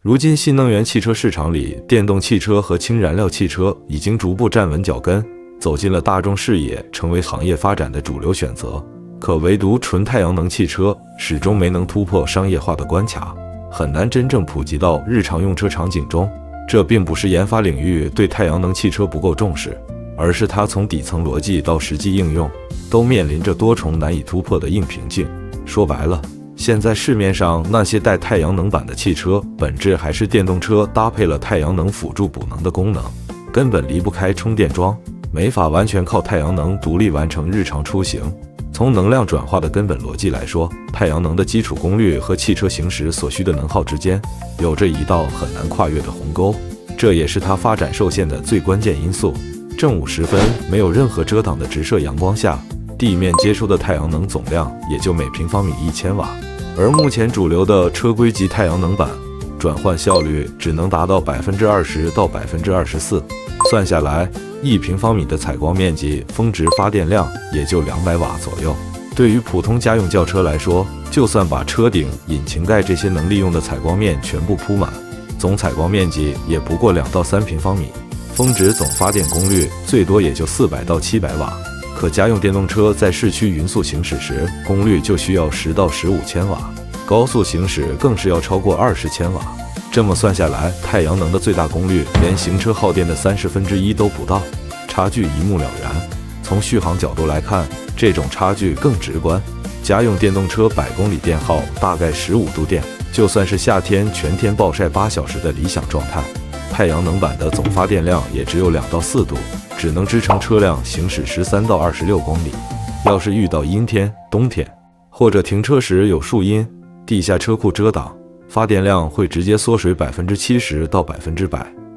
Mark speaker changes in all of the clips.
Speaker 1: 如今新能源汽车市场里，电动汽车和氢燃料汽车已经逐步站稳脚跟，走进了大众视野，成为行业发展的主流选择。可唯独纯太阳能汽车始终没能突破商业化的关卡，很难真正普及到日常用车场景中。这并不是研发领域对太阳能汽车不够重视，而是它从底层逻辑到实际应用，都面临着多重难以突破的硬瓶颈。说白了，现在市面上那些带太阳能板的汽车，本质还是电动车搭配了太阳能辅助补能的功能，根本离不开充电桩，没法完全靠太阳能独立完成日常出行。从能量转化的根本逻辑来说，太阳能的基础功率和汽车行驶所需的能耗之间有着一道很难跨越的鸿沟，这也是它发展受限的最关键因素。正午时分，没有任何遮挡的直射阳光下，地面接收的太阳能总量也就每平方米1000瓦，而目前主流的车规级太阳能板转换效率只能达到20%到24%，算下来1平方米的采光面积，峰值发电量也就200瓦左右。对于普通家用轿车来说，就算把车顶、引擎盖这些能利用的采光面全部铺满，总采光面积也不过2到3平方米，峰值总发电功率最多也就400到700瓦。可家用电动车在市区匀速行驶时，功率就需要10到15千瓦，高速行驶更是要超过20千瓦。这么算下来，太阳能的最大功率连行车耗电的1/30都不到，差距一目了然。从续航角度来看，这种差距更直观。家用电动车100公里电耗大概15度电，就算是夏天全天暴晒8小时的理想状态，太阳能板的总发电量也只有2到4度，只能支撑车辆行驶13到26公里。要是遇到阴天、冬天，或者停车时有树荫、地下车库遮挡，发电量会直接缩水70%到100%，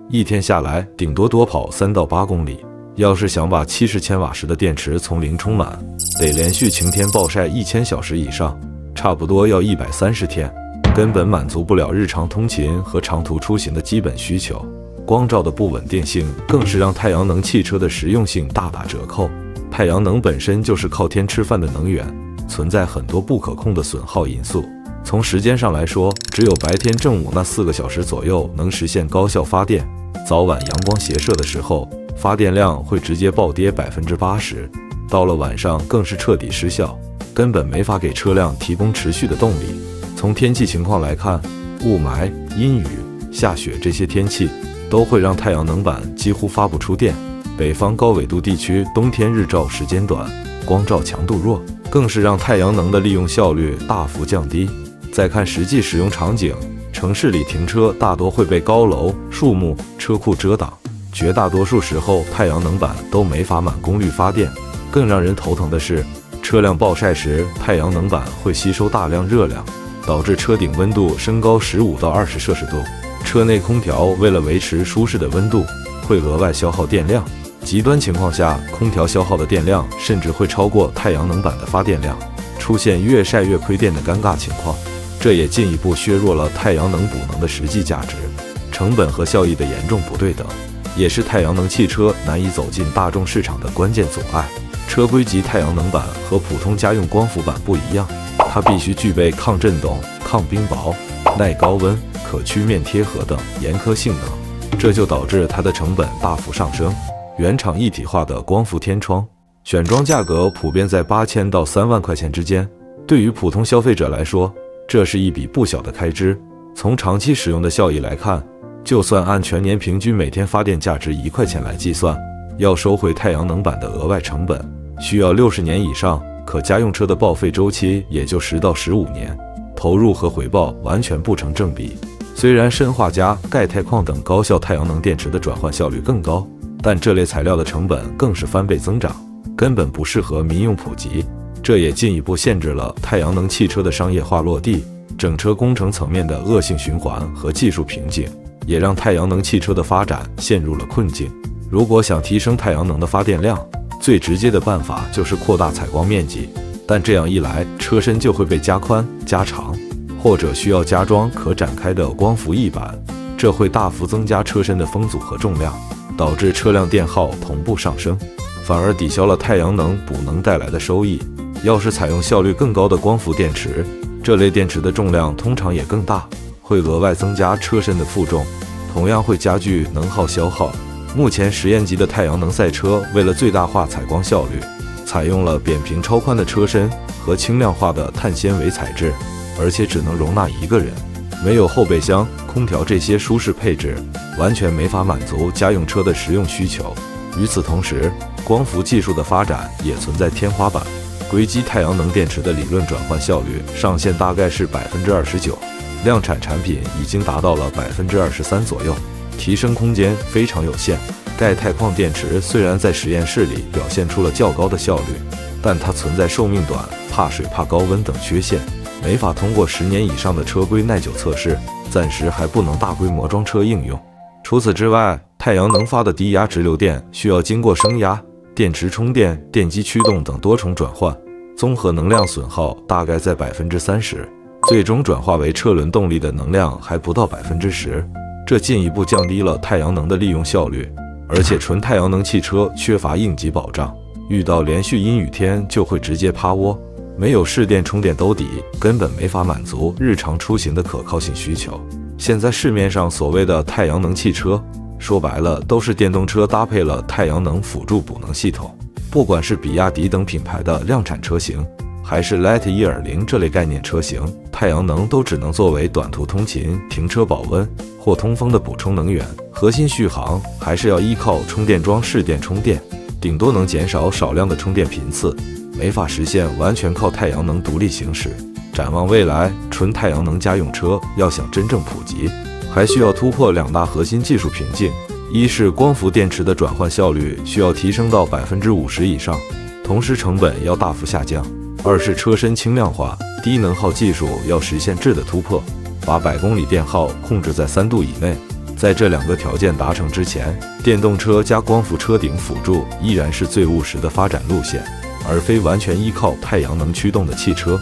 Speaker 1: 一天下来顶多多跑3到8公里。要是想把70千瓦时的电池从零充满，得连续晴天暴晒1000小时以上，差不多要130天，根本满足不了日常通勤和长途出行的基本需求。光照的不稳定性更是让太阳能汽车的实用性大打折扣。太阳能本身就是靠天吃饭的能源，存在很多不可控的损耗因素。从时间上来说，只有白天正午那4个小时左右能实现高效发电，早晚阳光斜射的时候，发电量会直接暴跌80%，到了晚上更是彻底失效，根本没法给车辆提供持续的动力。从天气情况来看，雾霾、阴雨、下雪这些天气都会让太阳能板几乎发不出电。北方高纬度地区冬天日照时间短，光照强度弱，更是让太阳能的利用效率大幅降低。再看实际使用场景，城市里停车大多会被高楼、树木、车库遮挡，绝大多数时候太阳能板都没法满功率发电。更让人头疼的是，车辆暴晒时，太阳能板会吸收大量热量，导致车顶温度升高15到20摄氏度。车内空调为了维持舒适的温度，会额外消耗电量。极端情况下，空调消耗的电量甚至会超过太阳能板的发电量，出现越晒越亏电的尴尬情况。这也进一步削弱了太阳能补能的实际价值，成本和效益的严重不对等，也是太阳能汽车难以走进大众市场的关键阻碍。车规级太阳能板和普通家用光伏板不一样，它必须具备抗震动、抗冰雹、耐高温、可曲面贴合等严苛性能，这就导致它的成本大幅上升。原厂一体化的光伏天窗选装价格普遍在8000到3万块钱之间，对于普通消费者来说，这是一笔不小的开支。从长期使用的效益来看，就算按全年平均每天发电价值1块钱来计算，要收回太阳能板的额外成本，需要60年以上，可家用车的报废周期也就10到15年，投入和回报完全不成正比。虽然砷化镓、钙钛矿等高效太阳能电池的转换效率更高，但这类材料的成本更是翻倍增长，根本不适合民用普及。这也进一步限制了太阳能汽车的商业化落地，整车工程层面的恶性循环和技术瓶颈，也让太阳能汽车的发展陷入了困境。如果想提升太阳能的发电量，最直接的办法就是扩大采光面积，但这样一来，车身就会被加宽、加长，或者需要加装可展开的光伏翼板，这会大幅增加车身的风阻和重量，导致车辆电耗同步上升，反而抵消了太阳能补能带来的收益。要是采用效率更高的光伏电池，这类电池的重量通常也更大，会额外增加车身的负重，同样会加剧能耗消耗。目前实验级的太阳能赛车为了最大化采光效率，采用了扁平超宽的车身和轻量化的碳纤维材质，而且只能容纳1个人，没有后备箱、空调这些舒适配置，完全没法满足家用车的实用需求。与此同时，光伏技术的发展也存在天花板，硅基太阳能电池的理论转换效率上限大概是29%，量产产品已经达到了23%左右，提升空间非常有限。钙钛矿电池虽然在实验室里表现出了较高的效率，但它存在寿命短、怕水、怕高温等缺陷，没法通过10年以上的车规耐久测试，暂时还不能大规模装车应用。除此之外，太阳能发的低压直流电需要经过升压、电池充电、电机驱动等多重转换，综合能量损耗大概在30%，最终转化为车轮动力的能量还不到10%，这进一步降低了太阳能的利用效率。而且纯太阳能汽车缺乏应急保障，遇到连续阴雨天就会直接趴窝，没有市电充电兜底，根本没法满足日常出行的可靠性需求。现在市面上所谓的太阳能汽车，说白了都是电动车搭配了太阳能辅助补能系统，不管是比亚迪等品牌的量产车型，还是 Lightyear 这类概念车型，太阳能都只能作为短途通勤、停车保温或通风的补充能源，核心续航还是要依靠充电桩市电充电，顶多能减少少量的充电频次，没法实现完全靠太阳能独立行驶。展望未来，纯太阳能家用车要想真正普及，还需要突破2大核心技术瓶颈：一是光伏电池的转换效率需要提升到50%以上，同时成本要大幅下降；二是车身轻量化，低能耗技术要实现质的突破，把100公里电耗控制在3度以内。在这2个条件达成之前，电动车加光伏车顶辅助依然是最务实的发展路线，而非完全依靠太阳能驱动的汽车。